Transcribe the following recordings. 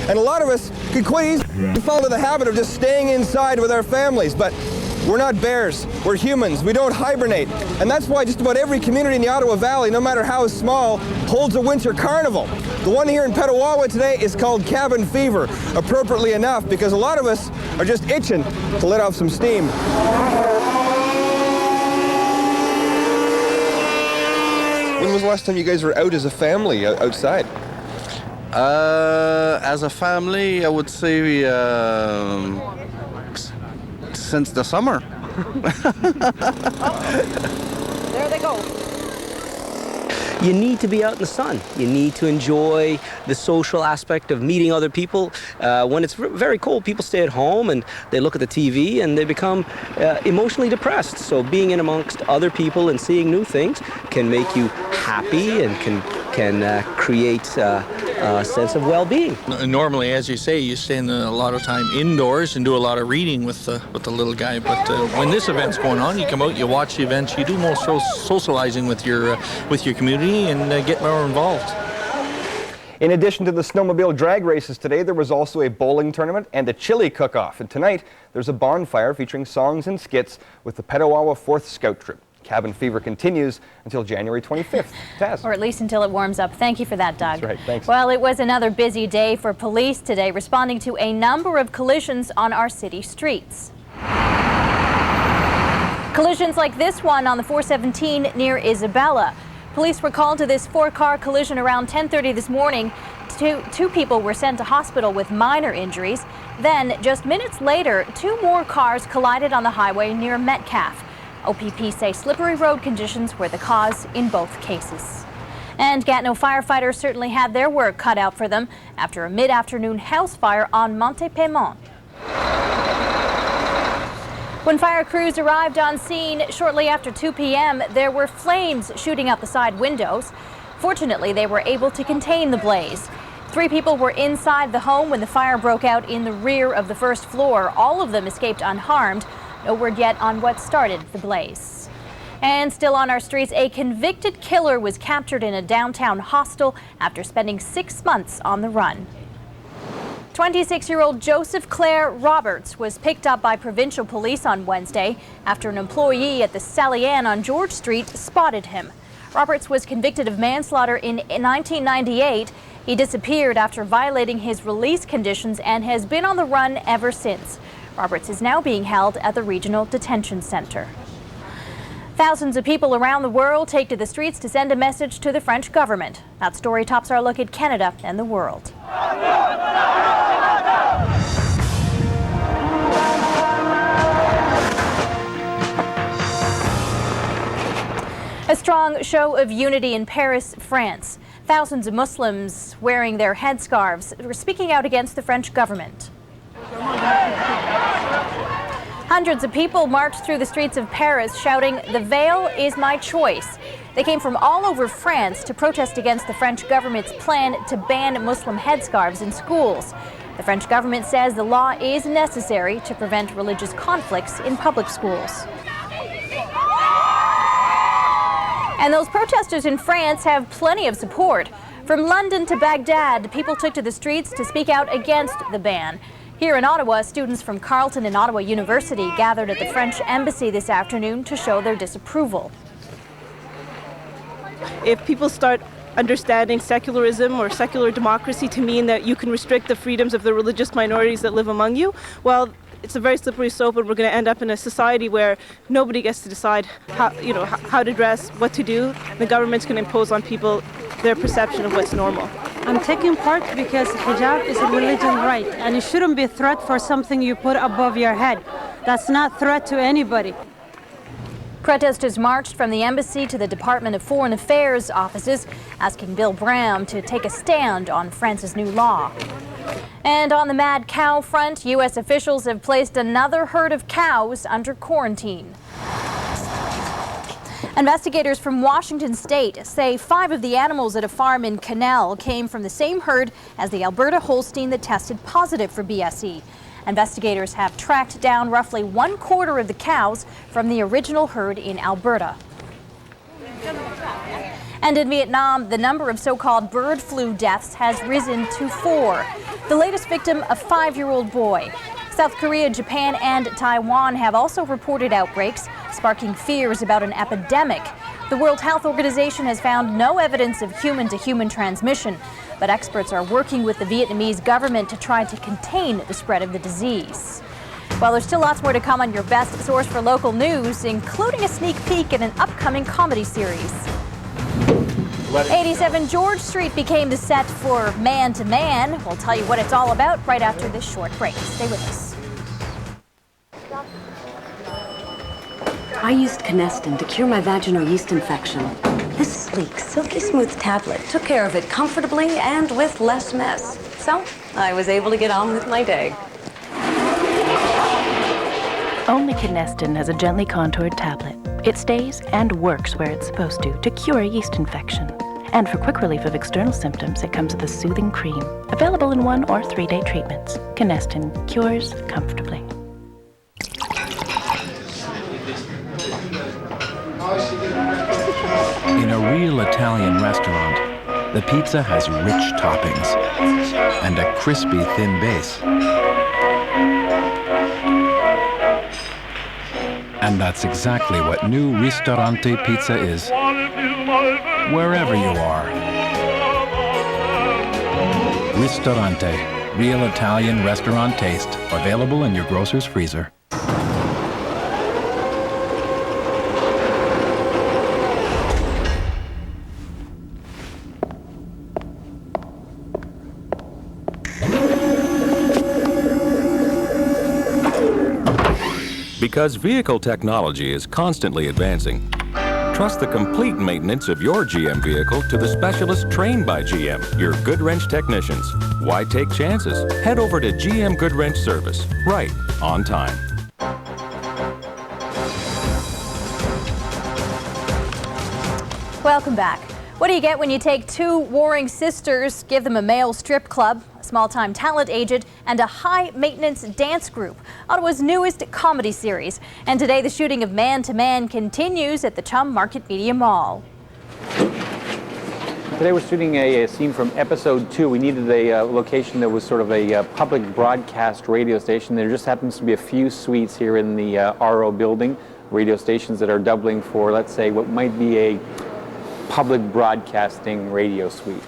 And a lot of us could quite easily fall into the habit of just staying inside with our families, but we're not bears, we're humans, we don't hibernate. And that's why just about every community in the Ottawa Valley, no matter how small, holds a winter carnival. The one here in Petawawa today is called Cabin Fever, appropriately enough, because a lot of us are just itching to let off some steam. When was the last time you guys were out as a family, outside? As a family, I would say since the summer. There they go. You need to be out in the sun. You need to enjoy the social aspect of meeting other people. When it's very cold, people stay at home and they look at the TV and they become emotionally depressed. So being in amongst other people and seeing new things can make you happy and can create a sense of well-being. Normally, as you say, you spend a lot of time indoors and do a lot of reading with the little guy. But when this event's going on, you come out, you watch the events, you do more socializing with your community and get more involved. In addition to the snowmobile drag races today, there was also a bowling tournament and a chili cook-off. And tonight, there's a bonfire featuring songs and skits with the Petawawa 4th Scout Troop. Cabin Fever continues until January 25th. Taz. Or at least until it warms up. Thank you for that, Doug. That's right. Thanks. Well, it was another busy day for police today, responding to a number of collisions on our city streets. Collisions like this one on the 417 near Isabella. Police were called to this 4-car collision around 10:30 this morning. Two people were sent to hospital with minor injuries. Then, just minutes later, 2 more cars collided on the highway near Metcalfe. OPP say slippery road conditions were the cause in both cases. And Gatineau firefighters certainly had their work cut out for them after a mid-afternoon house fire on Montepémont. When fire crews arrived on scene shortly after 2 p.m., there were flames shooting out the side windows. Fortunately, they were able to contain the blaze. 3 people were inside the home when the fire broke out in the rear of the first floor. All of them escaped unharmed. No word yet on what started the blaze. And still on our streets, a convicted killer was captured in a downtown hostel after spending 6 months on the run. 26-year-old Joseph Claire Roberts was picked up by provincial police on Wednesday after an employee at the Sally Ann on George Street spotted him. Roberts was convicted of manslaughter in 1998. He disappeared after violating his release conditions and has been on the run ever since. Roberts is now being held at the Regional Detention Center. Thousands of people around the world take to the streets to send a message to the French government. That story tops our look at Canada and the world. A strong show of unity in Paris, France. Thousands of Muslims wearing their headscarves were speaking out against the French government. Hundreds of people marched through the streets of Paris shouting, "The veil is my choice." They came from all over France to protest against the French government's plan to ban Muslim headscarves in schools. The French government says the law is necessary to prevent religious conflicts in public schools. And those protesters in France have plenty of support. From London to Baghdad, people took to the streets to speak out against the ban. Here in Ottawa, students from Carleton and Ottawa University gathered at the French Embassy this afternoon to show their disapproval. If people start understanding secularism or secular democracy to mean that you can restrict the freedoms of the religious minorities that live among you, well, it's a very slippery slope, and we're going to end up in a society where nobody gets to decide how to dress, what to do. The government's going to impose on people their perception of what's normal. I'm taking part because hijab is a religion right, and it shouldn't be a threat for something you put above your head. That's not a threat to anybody. Protesters marched from the embassy to the Department of Foreign Affairs offices, asking Bill Brown to take a stand on France's new law. And on the mad cow front, U.S. officials have placed another herd of cows under quarantine. Investigators from Washington State say 5 of the animals at a farm in Canal came from the same herd as the Alberta Holstein that tested positive for BSE. Investigators have tracked down roughly 1/4 of the cows from the original herd in Alberta. And in Vietnam, the number of so-called bird flu deaths has risen to 4. The latest victim, a 5-year-old boy. South Korea, Japan, and Taiwan have also reported outbreaks, sparking fears about an epidemic. The World Health Organization has found no evidence of human-to-human transmission, but experts are working with the Vietnamese government to try to contain the spread of the disease. Well, there's still lots more to come on your best source for local news, including a sneak peek at an upcoming comedy series. 87 George Street became the set for Man to Man. We'll tell you what it's all about right after this short break. Stay with us. I used Canestin to cure my vaginal yeast infection. This sleek, silky smooth tablet took care of it comfortably and with less mess. So I was able to get on with my day. Only Canestin has a gently contoured tablet. It stays and works where it's supposed to cure a yeast infection. And for quick relief of external symptoms, it comes with a soothing cream. Available in 1 or 3-day treatments. Canestin cures comfortably. In a real Italian restaurant, the pizza has rich toppings and a crispy thin base. And that's exactly what new Ristorante Pizza is, wherever you are. Ristorante, real Italian restaurant taste, available in your grocer's freezer. Because vehicle technology is constantly advancing, trust the complete maintenance of your GM vehicle to the specialists trained by GM, your Goodwrench technicians. Why take chances? Head over to GM Goodwrench Service, right on time. Welcome back. What do you get when you take 2 warring sisters, give them a male strip club, a small-time talent agent, and a high-maintenance dance group? Ottawa's newest comedy series. And today, the shooting of Man to Man continues at the Chum Market Media Mall. Today we're shooting a scene from episode 2. We needed a location that was sort of a public broadcast radio station. There just happens to be a few suites here in the RO building, radio stations that are doubling for, let's say, what might be a public broadcasting radio suite.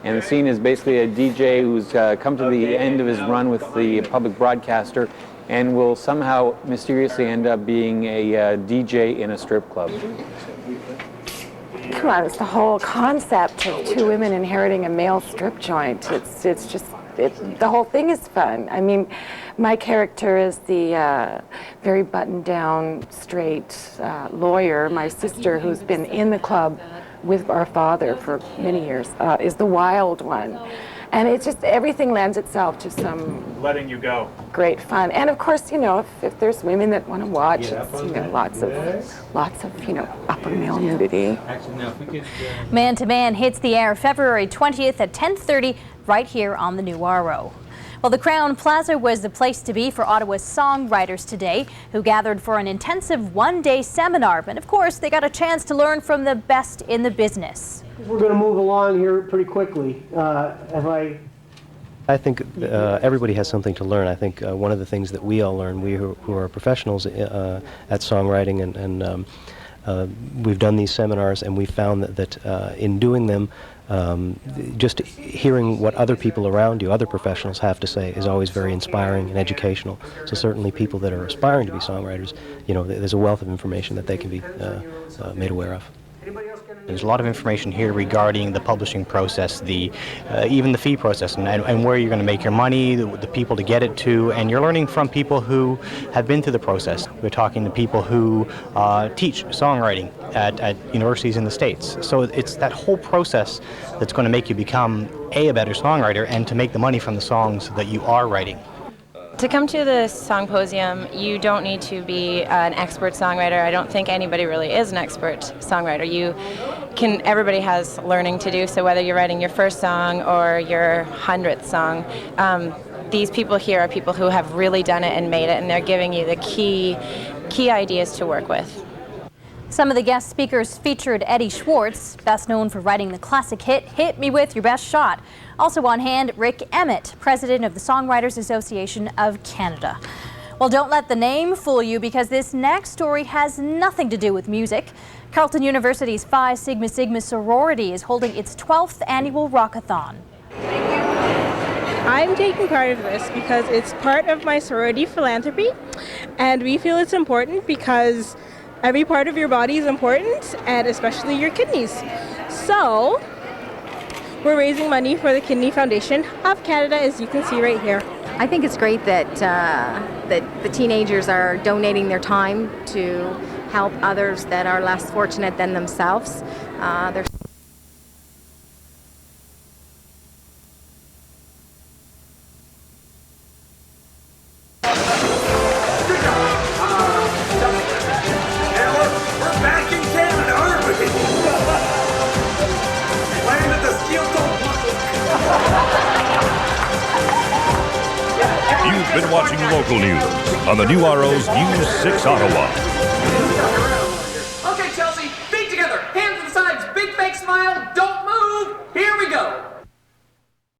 And the scene is basically a DJ who's come to the end of his run with the public broadcaster and will somehow mysteriously end up being a DJ in a strip club. Come on, it's the whole concept of 2 women inheriting a male strip joint. The whole thing is fun. I mean, my character is the very buttoned down, straight lawyer. My sister, who's been in the club with our father for many years, is the wild one. And it's just, everything lends itself to some letting you go. Great fun. And of course, you know, if there's women that want to watch, it's, you know, lots of, you know, upper male nudity. Man to Man hits the air February 20th at 10:30 right here on the NewRO. Well, the Crown Plaza was the place to be for Ottawa's songwriters today, who gathered for an intensive 1-day seminar. And of course, they got a chance to learn from the best in the business. We're going to move along here pretty quickly. I think everybody has something to learn. I think one of the things that we all learn, we who are professionals at songwriting, and we've done these seminars, and we found that in doing them, just hearing what other people around you, other professionals have to say is always very inspiring and educational. So certainly people that are aspiring to be songwriters, you know, there's a wealth of information that they can be made aware of. There's a lot of information here regarding the publishing process, even the fee process, and where you're going to make your money, the people to get it to, and you're learning from people who have been through the process. We're talking to people who teach songwriting at universities in the States. So it's that whole process that's going to make you become a better songwriter and to make the money from the songs that you are writing. To come to the Songposium, you don't need to be an expert songwriter. I don't think anybody really is an expert songwriter. Everybody has learning to do, so whether you're writing your first song or your 100th song, these people here are people who have really done it and made it, and they're giving you the key ideas to work with. Some of the guest speakers featured Eddie Schwartz, best known for writing the classic hit, Hit Me With Your Best Shot. Also on hand, Rik Emmett, president of the Songwriters Association of Canada. Well, don't let the name fool you, because this next story has nothing to do with music. Carleton University's Phi Sigma Sigma sorority is holding its 12th annual Rockathon. I'm taking part of this because it's part of my sorority philanthropy, and we feel it's important because every part of your body is important, and especially your kidneys. So, we're raising money for the Kidney Foundation of Canada, as you can see right here. I think it's great that that the teenagers are donating their time to help others that are less fortunate than themselves. There's You've been watching local news on the NewRO's News 6 Ottawa. Okay, Chelsea, feet together, hands to the sides, big fake smile, don't move. Here we go.